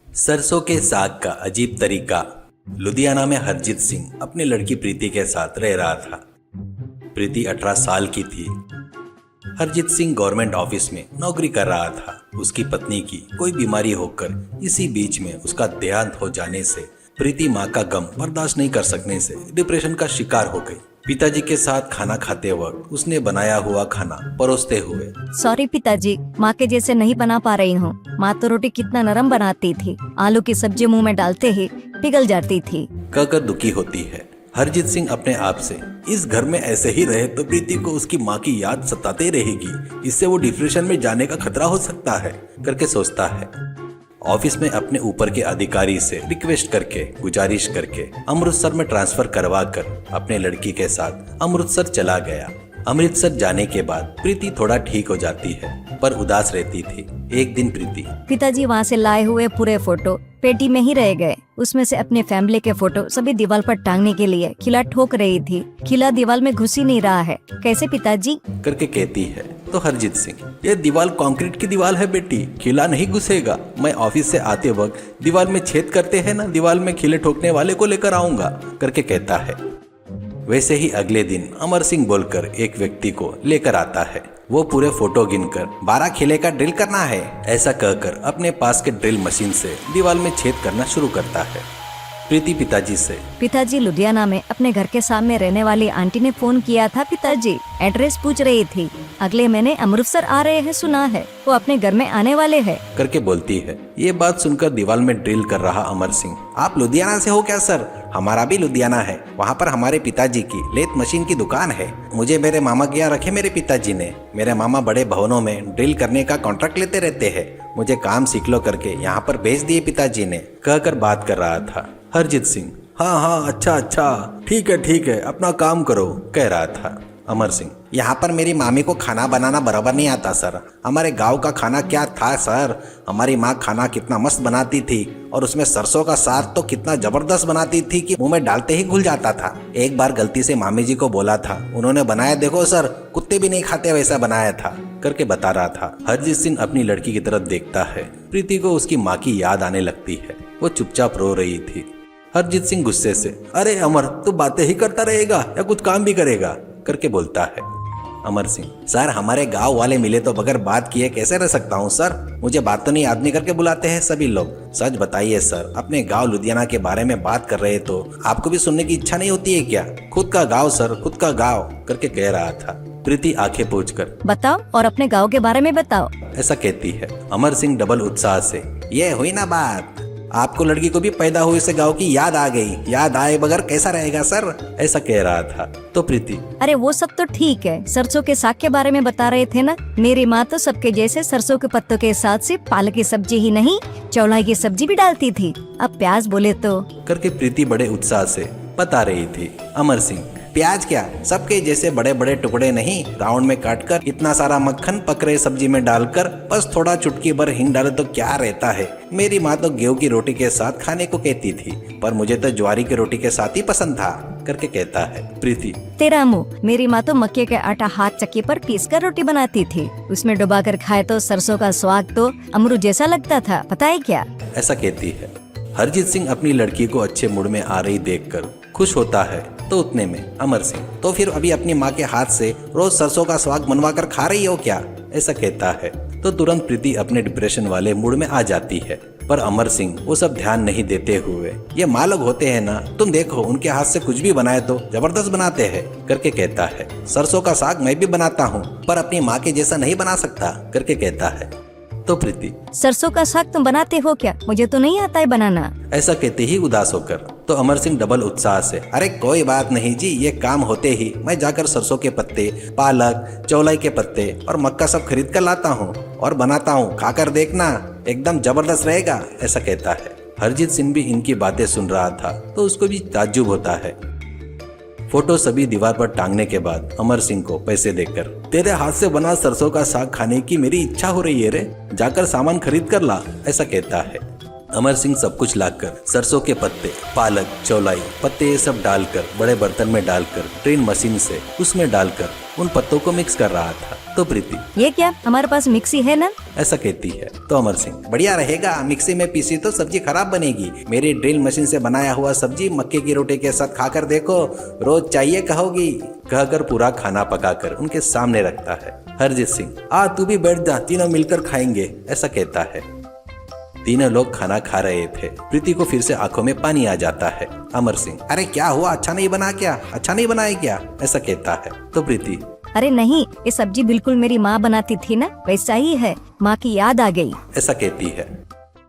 सरसों के साग का अजीब तरीका। लुधियाना में हरजीत सिंह अपनी लड़की प्रीति के साथ रह रहा था। प्रीति 18 साल की थी। हरजीत सिंह गवर्नमेंट ऑफिस में नौकरी कर रहा था। उसकी पत्नी की कोई बीमारी होकर इसी बीच में उसका देहांत हो जाने से प्रीति माँ का गम बर्दाश्त नहीं कर सकने से डिप्रेशन का शिकार हो गई। पिताजी के साथ खाना खाते वक्त उसने बनाया हुआ खाना परोसते हुए, सॉरी पिताजी, माँ के जैसे नहीं बना पा रही हूँ। माँ तो रोटी कितना नरम बनाती थी, आलू की सब्जी मुंह में डालते ही पिघल जाती थी, कहकर दुखी होती है। हरजीत सिंह अपने आप से इस घर में ऐसे ही रहे तो प्रीति को उसकी माँ की याद सताते रहेगी, इससे वो डिप्रेशन में जाने का खतरा हो सकता है करके सोचता है। ऑफिस में अपने ऊपर के अधिकारी से रिक्वेस्ट करके गुजारिश करके अमृतसर में ट्रांसफर करवा कर अपने लड़की के साथ अमृतसर चला गया। अमृतसर जाने के बाद प्रीति थोड़ा ठीक हो जाती है पर उदास रहती थी। एक दिन प्रीति, पिताजी वहाँ से लाए हुए पूरे फोटो पेटी में ही रह गए। उसमें से अपने फैमिली के फोटो सभी दीवार पर टांगने के लिए खिला ठोक रही थी। खिला दीवार में घुस ही नहीं रहा है, कैसे पिताजी करके कहती है तो हरजीत सिंह, ये दीवार कंक्रीट की दीवार है बेटी, खिला नहीं घुसेगा। मैं ऑफिस से आते वक्त दीवार में छेद करते हैं ना, दीवार में खिले ठोकने वाले को लेकर आऊंगा करके कहता है। वैसे ही अगले दिन अमर सिंह बोलकर एक व्यक्ति को लेकर आता है। वो पूरे फोटो गिनकर 12 खिले का ड्रिल करना है ऐसा कहकर अपने पास के ड्रिल मशीन से दीवार में छेद करना शुरू करता है। प्रीति पिताजी से, पिताजी लुधियाना में अपने घर के सामने रहने वाली आंटी ने फोन किया था पिताजी, एड्रेस पूछ रही थी। अगले महीने अमृतसर आ रहे हैं सुना है, वो अपने घर में आने वाले हैं करके बोलती है। ये बात सुनकर दीवार में ड्रिल कर रहा अमर सिंह, आप लुधियाना से हो क्या सर? हमारा भी लुधियाना है, वहाँ पर हमारे पिताजी की लेथ मशीन की दुकान है। मुझे मेरे मामा के यहाँ रखे मेरे पिताजी ने। मेरे मामा बड़े भवनों में ड्रिल करने का कॉन्ट्रैक्ट लेते रहते हैं। मुझे काम सीख लो करके यहाँ पर भेज दिए पिताजी ने, कहकर बात कर रहा था। हरजीत सिंह, हाँ हाँ अच्छा ठीक है अपना काम करो कह रहा था। अमर सिंह, यहाँ पर मेरी मामी को खाना बनाना बराबर नहीं आता सर। हमारे गांव का खाना क्या था सर, हमारी माँ खाना कितना मस्त बनाती थी और उसमें सरसों का साग तो कितना जबरदस्त बनाती थी कि मुंह में डालते ही घुल जाता था। एक बार गलती से मामी जी को बोला था, उन्होंने बनाया देखो सर, कुत्ते भी नहीं खाते वैसा बनाया था करके बता रहा था। हरजीत सिंह अपनी लड़की की तरफ देखता है। प्रीति को उसकी माँ की याद आने लगती है। वो चुपचाप रो रही थी। हरजीत सिंह गुस्से से, अरे अमर, तू बातें ही करता रहेगा या कुछ काम भी करेगा करके बोलता है। अमर सिंह, सर हमारे गांव वाले मिले तो बगैर बात किए कैसे रह सकता हूँ सर? मुझे बात तो नहीं आदमी करके बुलाते हैं सभी लोग। सच बताइए सर, अपने गांव लुधियाना के बारे में बात कर रहे तो आपको भी सुनने की इच्छा नहीं होती है क्या? खुद का गाँव सर, खुद का गाँव करके कह रहा था। प्रीति आंखें पोंछकर, बताओ और अपने गाँव के बारे में बताओ ऐसा कहती है। अमर सिंह डबल उत्साह से, ये हुई ना बात, आपको लड़की को भी पैदा हुए से गांव की याद आ गई। याद आए बगैर कैसा रहेगा सर, ऐसा कह रहा था। तो प्रीति, अरे वो सब तो ठीक है, सरसों के साग के बारे में बता रहे थे ना। मेरी माँ तो सबके जैसे सरसों के पत्तों के साथ से पालक की सब्जी ही नहीं, चौलाई की सब्जी भी डालती थी। अब प्याज बोले तो करके प्रीति बड़े उत्साह से बता रही थी। अमर सिंह, प्याज क्या, सबके जैसे बड़े बड़े टुकड़े नहीं, राउंड में काटकर इतना सारा मक्खन पकड़े सब्जी में डालकर बस थोड़ा चुटकी भर हिंग डाले तो क्या रहता है। मेरी माँ तो गेहूं की रोटी के साथ खाने को कहती थी, पर मुझे तो ज्वारी की रोटी के साथ ही पसंद था करके कहता है। प्रीति, तेरा मुँह, मेरी माँ तो मक्के के आटा हाथ चक्की पर पीस कर रोटी बनाती थी, उसमें डुबा कर खाए तो सरसों का स्वाद तो अमरूद जैसा लगता था, पता है क्या, ऐसा कहती है। हरजीत सिंह अपनी लड़की को अच्छे मूड में आ रही देखकर खुश होता है। तो उतने में अमर सिंह, तो फिर अभी अपनी माँ के हाथ से रोज सरसों का स्वाद बनवा कर खा रही हो क्या, ऐसा कहता है। तो तुरंत प्रीति अपने डिप्रेशन वाले मूड में आ जाती है। पर अमर सिंह वो सब ध्यान नहीं देते हुए, ये माँ लोग होते हैं ना, तुम देखो उनके हाथ से कुछ भी बनाए तो जबरदस्त बनाते हैं करके कहता है। सरसों का साग मैं भी बनाता हूँ पर अपनी माँ के जैसा नहीं बना सकता करके कहता है। तो प्रीति, सरसों का साग तुम बनाते हो क्या? मुझे तो नहीं आता है बनाना, ऐसा कहते ही उदास होकर। तो अमर सिंह डबल उत्साह से, अरे कोई बात नहीं जी, ये काम होते ही मैं जाकर सरसों के पत्ते, पालक, चौलाई के पत्ते और मक्का सब खरीद कर लाता हूँ और बनाता हूँ, खाकर देखना एकदम जबरदस्त रहेगा, ऐसा कहता है। हरजीत सिंह भी इनकी बातें सुन रहा था तो उसको भी ताज्जुब होता है। फोटो सभी दीवार पर टांगने के बाद अमर सिंह को पैसे देकर, तेरे हाथ से बना सरसों का साग खाने की मेरी इच्छा हो रही है रे, जाकर सामान खरीद कर ला, ऐसा कहता है। अमर सिंह सब कुछ लाकर सरसों के पत्ते, पालक, चौलाई, पत्ते ये सब डालकर बड़े बर्तन में डालकर ड्रिल मशीन से उसमें डालकर उन पत्तों को मिक्स कर रहा था। तो प्रीति, ये क्या, हमारे पास मिक्सी है ना? ऐसा कहती है। तो अमर सिंह, बढ़िया रहेगा, मिक्सी में पीसी तो सब्जी खराब बनेगी। मेरी ड्रिल मशीन से बनाया हुआ सब्जी मक्के की रोटी के साथ खाकर देखो, रोज चाहिए कहोगी। कहकर पूरा खाना पकाकर उनके सामने रखता है। हरजीत सिंह, आ तू भी बैठ जा, तीनों मिलकर खाएंगे, ऐसा कहता है। तीनों लोग खाना खा रहे थे। प्रीति को फिर से आंखों में पानी आ जाता है। अमर सिंह, अरे क्या हुआ, अच्छा नहीं बना क्या, अच्छा नहीं बनाया क्या, ऐसा कहता है। तो प्रीति, अरे नहीं, ये सब्जी बिल्कुल मेरी माँ बनाती थी ना, वैसा ही है, माँ की याद आ गई, ऐसा कहती है।